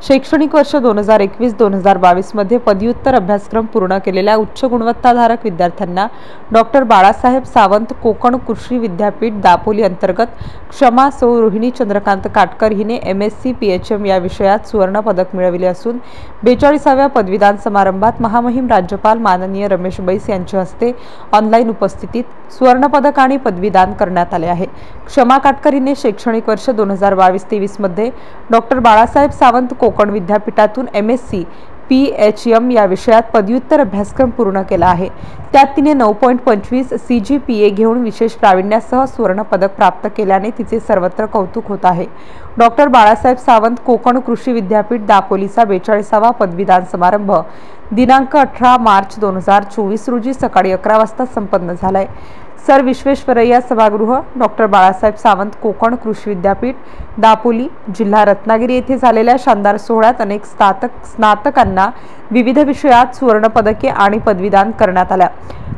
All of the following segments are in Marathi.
शैक्षणिक वर्ष 2021-2022 मध्ये पदव्युत्तर अभ्यासक्रम पूर्ण केलेल्या उच्च गुणवत्ताधारक विद्यार्थ्यांना डॉक्टर बाळासाहेब सावंत कोकण कृषी विद्यापीठ दापोली अंतर्गत क्षमा सौ रोहिणी चंद्रकांत काटकर हिने MSc PHM या विषयात सुवर्ण पदक मिळविले असून 42व्या पदवीदान समारंभात महामहिम राज्यपाल माननीय रमेश बैस यांच्या हस्ते ऑनलाईन उपस्थितीत सुवर्ण पदक आणि पदवीदान करण्यात आले आहे। क्षमा काटकर हिने शैक्षणिक वर्ष 2022-23 मध्ये डॉक्टर बाळासाहेब सावंत कोकण विद्यापीठातून MSc PHM या विषयात पदव्युत्तर अभ्यासक्रम पूर्ण केला आहे। त्यात तिने 9.25 CGPA घेऊन विशेष प्रावीण्यासह सुवर्ण पदक प्राप्त केल्याने तिचे सर्वत्र कौतुक होत आहे। डॉक्टर बाळासाहेब सावंत कोकण कृषी विद्यापीठ दापोलीचा 42वा पदवीदान समारंभ दिनांक 18 मार्च 2024 रोजी सकाळी 11 वाजता संपन्न झालाय। सर विश्वेश्वरय्या सभागृह डॉक्टर बाळासाहेब सावंत कोकण कृषी विद्यापीठ दापोली जिल्हा रत्नागिरी येथे झालेल्या शानदार सोहळ्यात अनेक स्नातकांना विविध विषयात सुवर्ण पदके आणि पदवीदान करण्यात आल्या।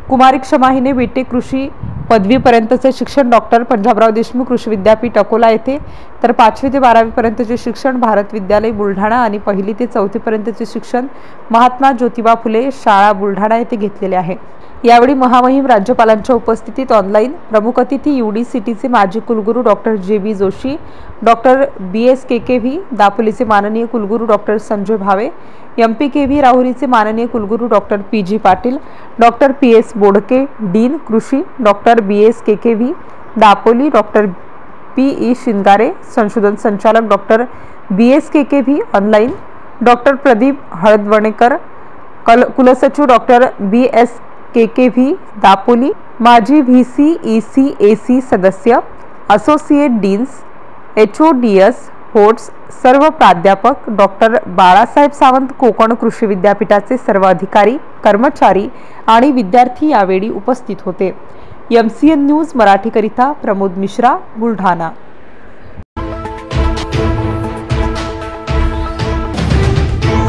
कुमारी क्षमा हिने BTech कृषी पदवीपर्यंतचे शिक्षण डॉक्टर पंजाबराव देशमुख कृषी विद्यापीठ अकोला येथे तर 5वी ते 12वी पर्यंतचे शिक्षण भारत विद्यालय बुलढाणा आणि 1ली ते 4थी पर्यंतचे शिक्षण महात्मा ज्योतिबा फुले शाळा बुलढाणा येथे घेतलेले आहे। यावेळी महामहिम राज्यपालांच्या उपस्थितीत ऑनलाईन प्रमुख अतिथी UDCTचे माजी कुलगुरू doctor JB Joshi, doctor BSKKV दापोलीचे माननीय कुलगुरू डॉक्टर संजय भावे, MPKV राहुरीचे माननीय कुलगुरू doctor PG Patil, doctor PS बोडके डीन कृषी, doctor BSKKV Dapoli, doctor PE Shingare संशोधन संचालक, doctor BSKKV online, doctor Pradeep Haldavnekar कुलसचिव, डॉक्टर BSKKV दापोली, माजी VC EC AC सदस्य, असोसिएट डीन्स, HODS होट्स, सर्व प्राध्यापक, डॉक्टर बाळासाहेब सावंत कोकण कृषी विद्यापीठाचे सर्व अधिकारी, कर्मचारी आणि विद्यार्थी यावेळी उपस्थित होते। MCN न्यूज मराठीकरिता प्रमोद मिश्रा, बुलढाणा।